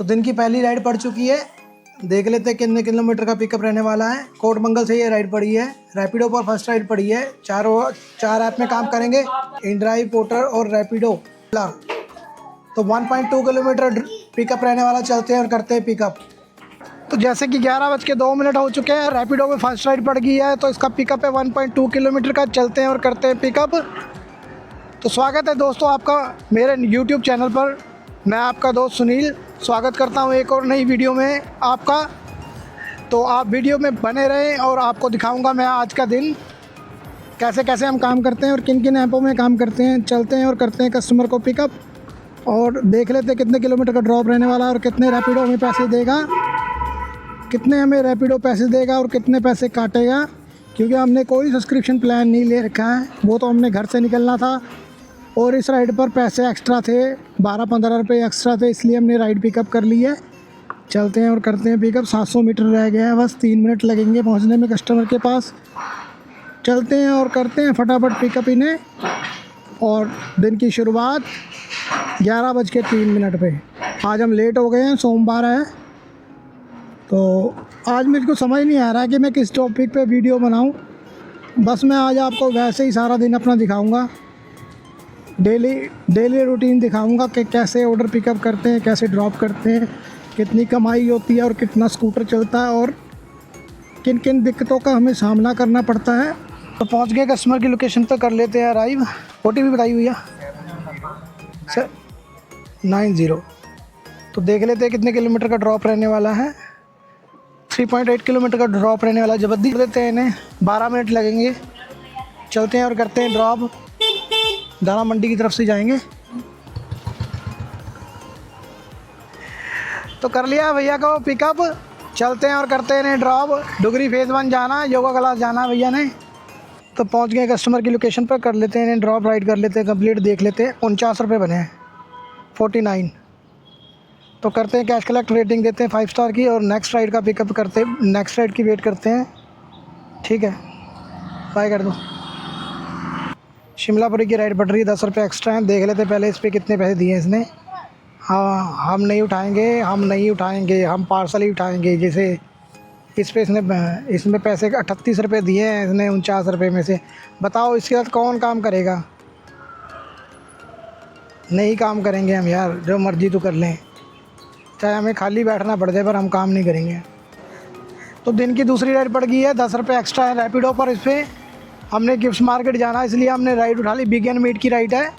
तो दिन की पहली राइड पड़ चुकी है। देख लेते हैं कितने किलोमीटर का पिकअप रहने वाला है। कोटमंगल से ये राइड पड़ी है। रैपिडो पर फर्स्ट राइड पड़ी है। चार ऐप में काम करेंगे, इनड्राइव, पोर्टर और रैपिडो। तो 1.2 किलोमीटर पिकअप रहने वाला। चलते हैं और करते हैं पिकअप। तो जैसे कि 11:02 हो चुके हैं। रैपिडो में फर्स्ट राइड पड़ गई है, तो इसका पिकअप है 1.2 किलोमीटर का। चलते हैं और करते हैं पिकअप। तो स्वागत है दोस्तों आपका मेरे YouTube चैनल पर। मैं आपका दोस्त सुनील स्वागत करता हूं एक और नई वीडियो में आपका। तो आप वीडियो में बने रहें और आपको दिखाऊंगा मैं आज का दिन कैसे कैसे हम काम करते हैं और किन किन ऐपों में काम करते हैं। चलते हैं और करते हैं कस्टमर को पिकअप और देख लेते हैं कितने किलोमीटर का ड्रॉप रहने वाला है और कितने रैपिडो हमें पैसे देगा, कितने हमें रैपिडो पैसे देगा और कितने पैसे काटेगा। क्योंकि हमने कोई सब्सक्रिप्शन प्लान नहीं ले रखा है, वो तो हमने घर से निकलना था और इस राइड पर पैसे एक्स्ट्रा थे, 12-15 रुपये एक्स्ट्रा थे, इसलिए हमने राइड पिकअप कर ली है। चलते हैं और करते हैं पिकअप। 700 मीटर रह गया है, बस 3 मिनट लगेंगे पहुंचने में कस्टमर के पास। चलते हैं और करते हैं फटाफट पिकअप इन्हें। और दिन की शुरुआत 11:03 पे। आज हम लेट हो गए हैं, सोमवार है। तो आज मेरे को समझ नहीं आ रहा है कि मैं किस टॉपिक पे वीडियो बनाऊं। बस मैं आज आपको वैसे ही सारा दिन अपना दिखाऊंगा, डेली रूटीन दिखाऊंगा कि कैसे ऑर्डर पिकअप करते हैं, कैसे ड्रॉप करते हैं, कितनी कमाई होती है और कितना स्कूटर चलता है और किन किन दिक्कतों का हमें सामना करना पड़ता है। तो पहुंच गए कस्टमर की लोकेशन पर, कर लेते हैं अराइव। OTP बताई हुई है सर 90। तो देख लेते हैं कितने किलोमीटर का ड्रॉप रहने वाला है। 3.8 किलोमीटर का ड्रॉप रहने वाला है। जबरदस्ती देते हैं इन्हें, 12 मिनट लगेंगे। चलते हैं और करते हैं ड्रॉप। दाना मंडी की तरफ से जाएंगे। तो कर लिया भैया को पिकअप। चलते हैं और करते हैं ड्रॉप। डुगरी फेज़ 1 जाना, योगा क्लास जाना भैया ने। तो पहुंच गए कस्टमर की लोकेशन पर, कर लेते हैं ड्रॉप, राइड कर लेते हैं कंप्लीट। देख लेते हैं 49 रुपये बने हैं, 49। तो करते हैं कैश कलेक्ट, रेटिंग देते हैं 5 स्टार की और नेक्स्ट राइड का पिकअप करते हैं, नेक्स्ट राइड की वेट करते हैं। ठीक है, बाय कर दो। शिमलापुरी की राइड पड़ रही है, 10 रुपये एक्स्ट्रा हैं। देख लेते पहले इस पर कितने पैसे दिए इसने। हाँ, हम नहीं उठाएंगे, हम पार्सल ही उठाएंगे। जैसे इस पे इसमें पैसे 38 रुपये दिए हैं इसने 49 रुपये में से। बताओ इसके साथ कौन काम करेगा। नहीं काम करेंगे हम यार, जो मर्ज़ी तो कर लें, चाहे हमें खाली बैठना पड़ जाए पर हम काम नहीं करेंगे। तो दिन की दूसरी राइड पड़ गई है, 10 रुपये एक्स्ट्रा है रैपिडो पर। इस पर हमने गिफ्ट मार्केट जाना, इसलिए हमने राइड उठा ली। बिग एंड मीट की राइड है।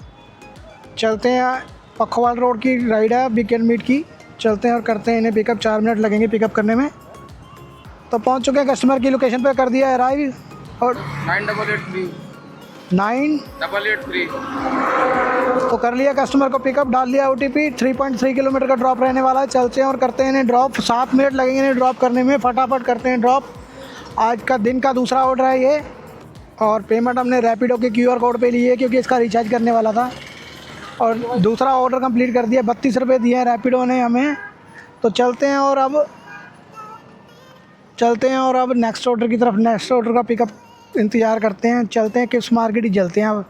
चलते हैं, पखवाल रोड की राइड है बिग एंड मीट की। चलते हैं और करते हैं इन्हें पिकअप। 4 मिनट लगेंगे पिकअप करने में। तो पहुंच चुके हैं कस्टमर की लोकेशन पे, कर दिया है अराइव। और 9883 तो कर लिया कस्टमर को पिकअप, डाल लिया OTP। 3.3 किलोमीटर का ड्रॉप रहने वाला है। चलते हैं और करते हैं इन्हें ड्रॉप। 7 मिनट लगेंगे इन्हें ड्रॉप करने में। फटाफट करते हैं ड्रॉप। आज का दिन का दूसरा ऑर्डर है ये। और पेमेंट हमने रैपिडो के QR कोड पे ली है, क्योंकि इसका रिचार्ज करने वाला था। और दूसरा ऑर्डर कंप्लीट कर दिया, 32 रुपये दिए हैं रैपिडो ने हमें। तो चलते हैं और अब नेक्स्ट ऑर्डर की तरफ, नेक्स्ट ऑर्डर का पिकअप इंतज़ार करते हैं। चलते हैं किस मार्केट ही चलते हैं अब।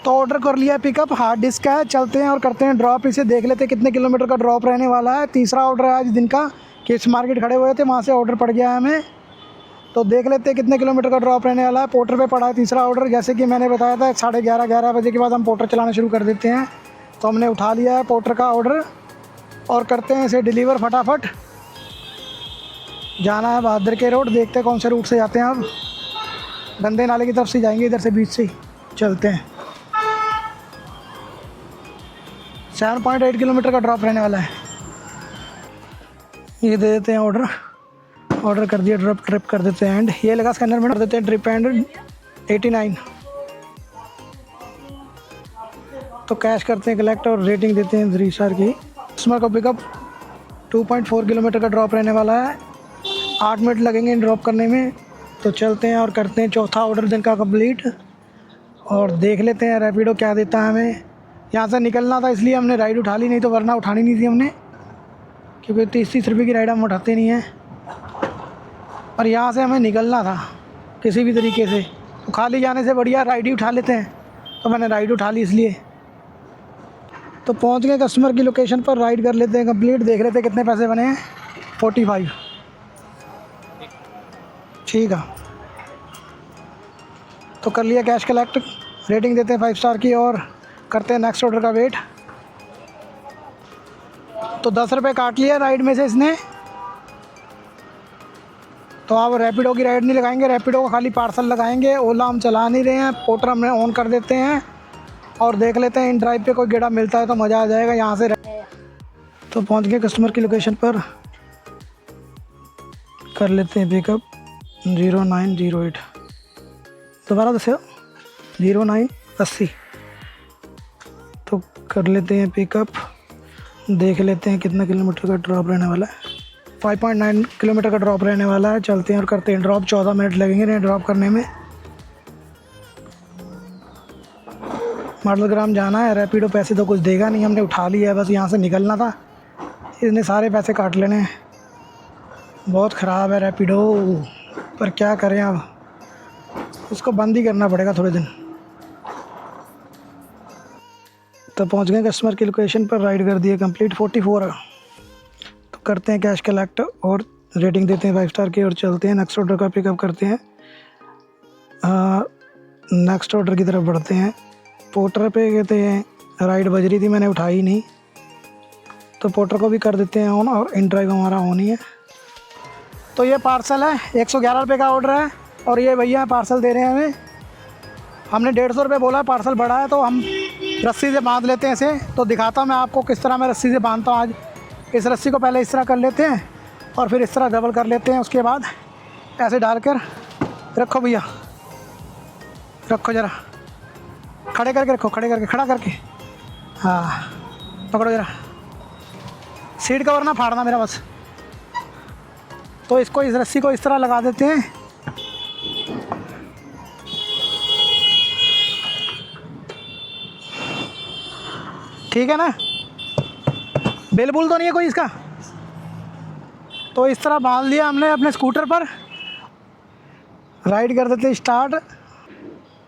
तो ऑर्डर कर लिया पिकअप, हार्ड डिस्क का है। चलते हैं और करते हैं ड्रॉप। इसे देख लेते हैं कितने किलोमीटर का ड्रॉप रहने वाला है। तीसरा ऑर्डर है आज दिन का। किस मार्केट खड़े हुए थे, वहाँ से ऑर्डर पड़ गया है हमें। तो देख लेते हैं कितने किलोमीटर का ड्रॉप रहने वाला है। पोर्टर पे पड़ा है तीसरा ऑर्डर। जैसे कि मैंने बताया था 11:30 बजे के बाद हम पोर्टर चलाना शुरू कर देते हैं। तो हमने उठा लिया है पोर्टर का ऑर्डर और करते हैं इसे डिलीवर। फटाफट जाना है बहादुर के रोड। देखते हैं कौन से रूट से जाते हैं। अब गंदे नाले की तरफ से जाएंगे, इधर से बीच से ही चलते हैं। 7.8 किलोमीटर का ड्रॉप रहने वाला है। ये दे देते हैं ऑर्डर कर दिया। ट्रिप कर देते हैं एंड। ये लगा स्कैनर में, कर देते हैं ट्रिप एंड 89। तो कैश करते हैं कलेक्ट और रेटिंग देते हैं 3 स्टार की। कस्टमर का पिकअप 2.4 किलोमीटर का ड्रॉप रहने वाला है। 8 मिनट लगेंगे ड्रॉप करने में। तो चलते हैं और करते हैं चौथा ऑर्डर दिन का कंप्लीट। और देख लेते हैं रैपिडो क्या देता है हमें। यहाँ से निकलना था इसलिए हमने राइड उठा ली, नहीं तो वरना उठानी नहीं थी हमने, क्योंकि 30 रुपये की राइड हम उठाते नहीं हैं। और यहाँ से हमें निकलना था किसी भी तरीके से, तो खाली जाने से बढ़िया राइड ही उठा लेते हैं। तो मैंने राइड उठा ली इसलिए। तो पहुंच गए कस्टमर की लोकेशन पर, राइड कर लेते हैं कंप्लीट, देख लेते हैं कितने पैसे बने हैं। 45। ठीक है, तो कर लिया कैश कलेक्ट, रेटिंग देते हैं 5 स्टार की और करते हैं नेक्स्ट ऑर्डर का वेट। तो 10 रुपये काट लिया राइड में से इसने। तो आप रैपिडो की राइड नहीं लगाएंगे, रैपिडो को खाली पार्सल लगाएंगे। ओला हम चला नहीं रहे हैं, पोर्टर हमने ऑन कर देते हैं और देख लेते हैं इन ड्राइव पे कोई गेड़ा मिलता है तो मज़ा आ जाएगा यहाँ से। तो पहुँच गए कस्टमर की लोकेशन पर, कर लेते हैं पिकअप 0908। दोबारा दस्यो 0980। तो कर लेते हैं पिकअप, देख लेते हैं कितना किलोमीटर का ड्रॉप रहने वाला है। 5.9 किलोमीटर का ड्रॉप रहने वाला है। चलते हैं और करते हैं ड्रॉप। 14 मिनट लगेंगे ड्रॉप करने में। मॉडल ग्राम जाना है। रैपिडो पैसे तो कुछ देगा नहीं, हमने उठा लिया है, बस यहाँ से निकलना था। इसने सारे पैसे काट लेने हैं। बहुत ख़राब है रैपिडो, पर क्या करें अब, उसको बंद ही करना पड़ेगा थोड़े दिन। तो पहुँच गए कस्टमर की लोकेशन पर, राइड कर दिए कंप्लीट। 44। तो करते हैं कैश कलेक्ट और रेटिंग देते हैं 5 स्टार की और चलते हैं नेक्स्ट ऑर्डर का पिकअप करते हैं। नेक्स्ट ऑर्डर की तरफ बढ़ते हैं। पोर्टर पे कहते हैं राइड बज रही थी, मैंने उठाई नहीं, तो पोर्टर को भी कर देते हैं ऑन और इन ड्राइव हमारा ऑन ही है। तो ये पार्सल है, 111 रुपये का ऑर्डर है और ये भैया पार्सल दे रहे हैं हमें। हमने 150 रुपये बोला है, पार्सल बड़ा है तो हम रस्सी से बांध लेते हैं इसे। तो दिखाता हूँ मैं आपको किस तरह मैं रस्सी से बांधता हूँ आज। इस रस्सी को पहले इस तरह कर लेते हैं और फिर इस तरह डबल कर लेते हैं। उसके बाद ऐसे डालकर रखो भैया, रखो ज़रा, खड़े करके रखो, खड़े करके, खड़ा करके, हाँ पकड़ो ज़रा, सीट कवर ना फाड़ना मेरा बस। तो इसको, इस रस्सी को इस तरह लगा देते हैं। ठीक है ना, बिल तो नहीं है कोई इसका। तो इस तरह बांध लिया हमने अपने स्कूटर पर। राइड कर देते स्टार्ट।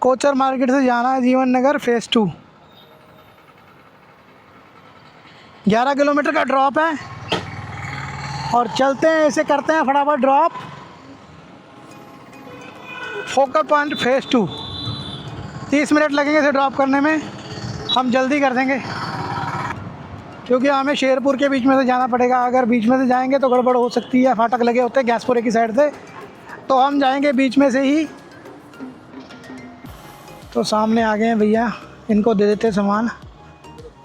कोचर मार्केट से जाना है जीवन नगर फेज़ 2। 11 किलोमीटर का ड्रॉप है और चलते हैं, इसे करते हैं फटाफट drop. Focal point phase 2। 30 minute लगेंगे इसे ड्रॉप करने में, हम जल्दी कर देंगे क्योंकि हमें शेरपुर के बीच में से जाना पड़ेगा। अगर बीच में से जाएंगे तो गड़बड़ हो सकती है, फाटक लगे होते हैं गैसपुरे की साइड से, तो हम जाएंगे बीच में से ही। तो सामने आ गए हैं भैया, इनको दे देते हैं सामान,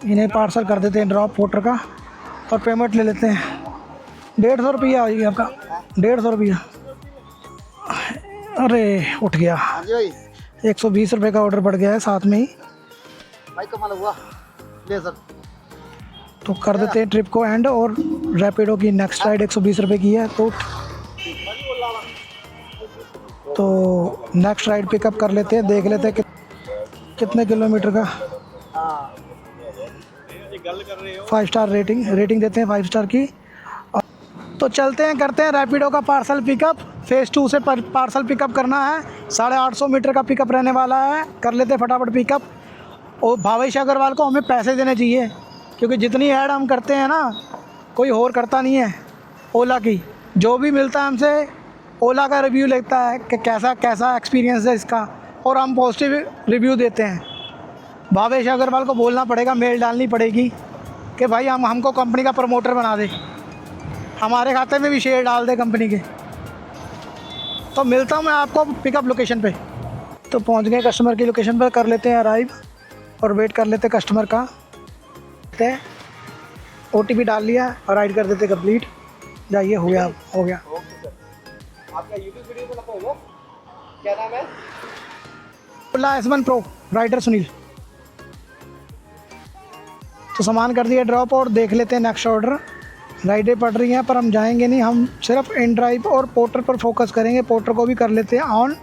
इन्हें पार्सल कर देते हैं ड्रॉप पोर्टर का और पेमेंट ले लेते हैं। 150 रुपया हो गया आपका, 150 रुपया। अरे उठ गया, 120 रुपये का ऑर्डर बढ़ गया है साथ में ही। भाई कमाल हुआ ले सर। तो कर देते हैं ट्रिप को एंड। और रैपिडो की नेक्स्ट राइड 120 रुपये की है। तो नेक्स्ट राइड पिकअप कर लेते हैं, देख लेते हैं कितने किलोमीटर का। 5 स्टार रेटिंग देते हैं 5 स्टार की। तो चलते हैं, करते हैं रैपिडो का पार्सल पिकअप। फेज़ 2 से पार्सल पिकअप करना है। 850 मीटर का पिकअप रहने वाला है। कर लेते हैं फटाफट पिकअप। और भावेश अग्रवाल को हमें पैसे देने चाहिए क्योंकि जितनी ऐड हम करते हैं ना, कोई और करता नहीं है। ओला की जो भी मिलता है हमसे, ओला का रिव्यू लेता है कि कैसा कैसा एक्सपीरियंस है इसका, और हम पॉजिटिव रिव्यू देते हैं। भावेश अग्रवाल को बोलना पड़ेगा, मेल डालनी पड़ेगी कि भाई हमको कंपनी का प्रमोटर बना दे, हमारे खाते में भी शेयर डाल दे कंपनी के। तो मिलता हूँ मैं आपको पिकअप लोकेशन पे। तो पहुँच गए कस्टमर की लोकेशन पर, कर लेते हैं अराइव और वेट कर लेते हैं कस्टमर का। OTP डाल लिया और राइड कर देते कंप्लीट। जाइए, हो गया, हो गया। आपका YouTube वीडियो तो लगा होगा, क्या नाम है? ओला S1 Pro राइडर सुनील। तो सामान कर दिया ड्रॉप और देख लेते हैं नेक्स्ट ऑर्डर। राइडें पड़ रही हैं पर हम जाएंगे नहीं, हम सिर्फ इन ड्राइव और पोर्टर पर फोकस करेंगे। पोर्टर को भी कर लेते हैं ऑन,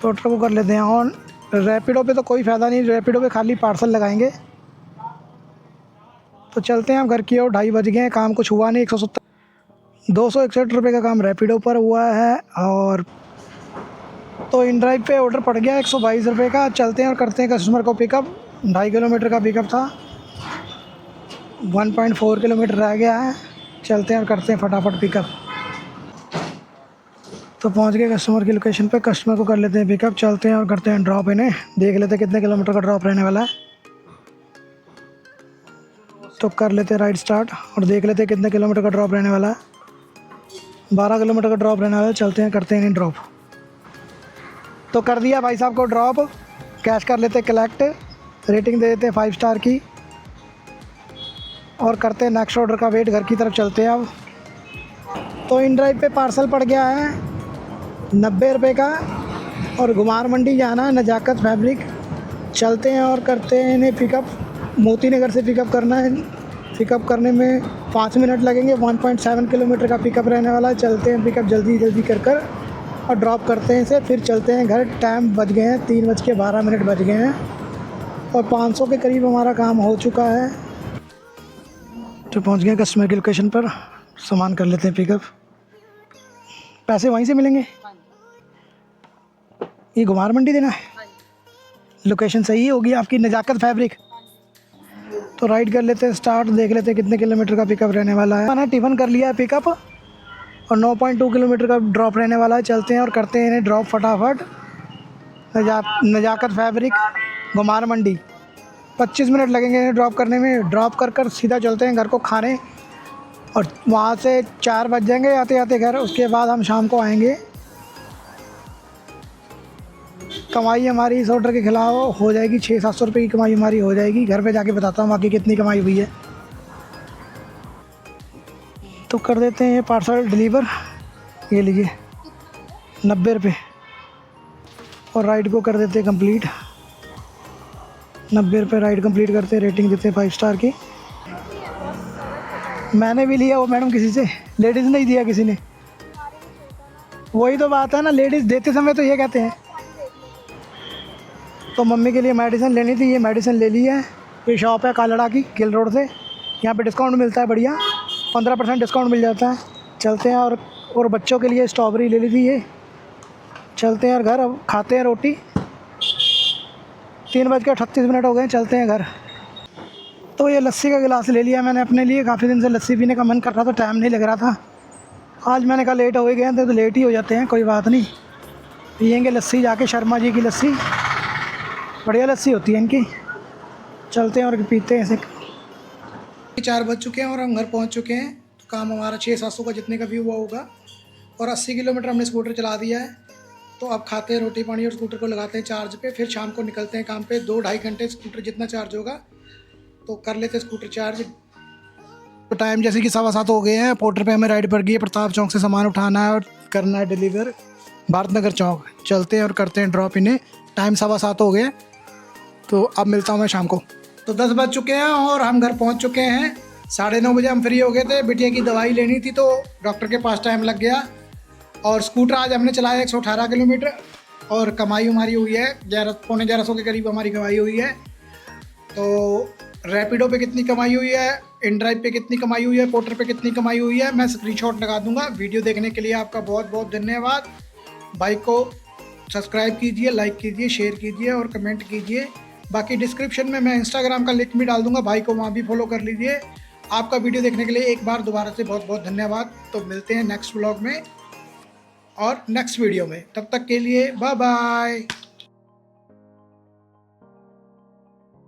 पोर्टर को कर लेते हैं ऑन। रैपिडो पे तो कोई फ़ायदा नहीं, रैपिडो पे खाली पार्सल लगाएंगे। तो चलते हैं हम घर की ओर। 2:30 बज गए हैं, काम कुछ हुआ नहीं। 261 रुपये का काम रैपिडो पर हुआ है। और तो इन ड्राइव पे ऑर्डर पड़ गया 122 रुपये का। चलते हैं और करते हैं कस्टमर को पिकअप। 2.5 किलोमीटर का पिकअप था, 1.4 किलोमीटर रह गया है। चलते हैं और करते हैं फटाफट पिकअप। तो पहुंच गए कस्टमर की लोकेशन पे, कस्टमर को कर लेते हैं पिकअप। चलते हैं और करते हैं ड्रॉप इन्हें, देख लेते हैं कितने किलोमीटर का ड्रॉप रहने वाला है। तो कर लेते हैं राइड स्टार्ट और देख लेते हैं कितने किलोमीटर का ड्रॉप रहने वाला है। 12 किलोमीटर का ड्रॉप रहने वाला है। चलते हैं करते हैं इन्हें ड्रॉप। तो कर दिया भाई साहब को ड्रॉप, कैश कर लेते हैं कलेक्ट, रेटिंग दे देते हैं 5 स्टार की और करते हैं नेक्स्ट ऑर्डर का वेट। घर की तरफ चलते हैं अब। तो इन ड्राइव पे पार्सल पड़ गया है 90 रुपये का और गुमार मंडी जाना है, नजाकत फैब्रिक। चलते हैं और करते हैं इन्हें पिकअप। मोती नगर से पिकअप करना है, पिकअप करने में 5 मिनट लगेंगे। 1.7 किलोमीटर का पिकअप रहने वाला है। चलते हैं पिकअप जल्दी जल्दी कर और ड्रॉप करते हैं इसे, फिर चलते हैं घर। टाइम बज गए हैं 3:12 बज गए हैं और 500 के करीब हमारा काम हो चुका है। तो पहुंच गए कस्टमर की लोकेशन पर, सामान कर लेते हैं पिकअप। पैसे वहीं से मिलेंगे? ये गुमार मंडी देना है? लोकेशन सही होगी आपकी, नजाकत फैब्रिक। तो राइड कर लेते हैं स्टार्ट, देख लेते हैं कितने किलोमीटर का पिकअप रहने वाला है। मैंने टिफ़न कर लिया है पिकअप और 9.2 किलोमीटर का ड्रॉप रहने वाला है। चलते हैं और करते हैं इन्हें ड्रॉप फटाफट। नजाकत फैब्रिक गुमार मंडी, 25 मिनट लगेंगे इन्हें ड्रॉप करने में। ड्रॉप कर सीधा चलते हैं घर को खाने और वहाँ से 4 बज जाएंगे आते आते घर। उसके बाद हम शाम को आएंगे। कमाई हमारी इस ऑर्डर के खिलाफ हो जाएगी 600-700 रुपये की कमाई हमारी हो जाएगी। घर पे जाके बताता हूँ बाकी कितनी कमाई हुई है। तो कर देते हैं ये पार्सल डिलीवर। ये लीजिए 90 रुपये और राइड को कर देते हैं कंप्लीट। 90 रुपये राइड कंप्लीट करते हैं, रेटिंग देते हैं 5 स्टार की। मैंने भी लिया वो मैडम किसी से, लेडीज़ नहीं दिया किसी ने। वही तो बात है ना, लेडीज़ देते समय तो ये कहते हैं। तो मम्मी के लिए मेडिसिन लेनी थी, ये मेडिसिन ले ली है। ये शॉप है कालड़ा की, किल रोड से। यहाँ पे डिस्काउंट मिलता है बढ़िया, 15% डिस्काउंट मिल जाता है। चलते हैं और बच्चों के लिए स्ट्रॉबेरी ले ली थी ये। चलते हैं घर, अब खाते हैं रोटी। 3:38 हो गए, चलते हैं घर। तो ये लस्सी का गिलास ले लिया मैंने अपने लिए, काफ़ी दिन से लस्सी पीने का मन कर रहा था, टाइम नहीं लग रहा था। आज मैंने कहा लेट हो ही गए थे तो लेट ही हो जाते हैं, कोई बात नहीं। पियेंगे लस्सी जाके, शर्मा जी की लस्सी, बढ़िया लस्सी होती है इनकी। चलते हैं और पीते हैं इसे। 4 बज चुके हैं और हम घर पहुंच चुके हैं। तो काम हमारा 600-700 का जितने का भी हुआ होगा और 80 किलोमीटर हमने स्कूटर चला दिया है। तो अब खाते हैं रोटी पानी और स्कूटर को लगाते हैं चार्ज पे, फिर शाम को निकलते हैं काम पे। 2-2.5 घंटे स्कूटर जितना चार्ज होगा तो कर लेते हैं स्कूटर चार्ज। तो टाइम जैसे कि 7:15 हो गए हैं। पोर्टर पे हमें राइड पड़ गई है, प्रताप चौक से सामान उठाना है और करना है डिलीवर भारत नगर चौक। चलते हैं और करते हैं ड्रॉप इन्हें। टाइम 7:15 हो गए, तो अब मिलता हूँ मैं शाम को। तो 10 बज चुके हैं और हम घर पहुँच चुके हैं। 9:30 बजे हम फ्री हो गए थे। बिटिया की दवाई लेनी थी तो डॉक्टर के पास टाइम लग गया। और स्कूटर आज हमने चलाया 118 किलोमीटर और कमाई हमारी हुई है 1100-1150 के करीब हमारी कमाई हुई है। तो रैपिडो पे कितनी कमाई हुई है, इन ड्राइव पे कितनी कमाई हुई है, पोर्टर पे कितनी कमाई हुई है, मैं स्क्रीनशॉट लगा दूंगा। वीडियो देखने के लिए आपका बहुत बहुत धन्यवाद। बाइक को सब्सक्राइब कीजिए, लाइक कीजिए, शेयर कीजिए और कमेंट कीजिए। बाकी डिस्क्रिप्शन में मैं इंस्टाग्राम का लिंक भी डाल दूंगा, भाई को वहाँ भी फॉलो कर लीजिए। आपका वीडियो देखने के लिए एक बार दोबारा से बहुत बहुत धन्यवाद। तो मिलते हैं नेक्स्ट व्लॉग में और नेक्स्ट वीडियो में, तब तक के लिए बाय बाय।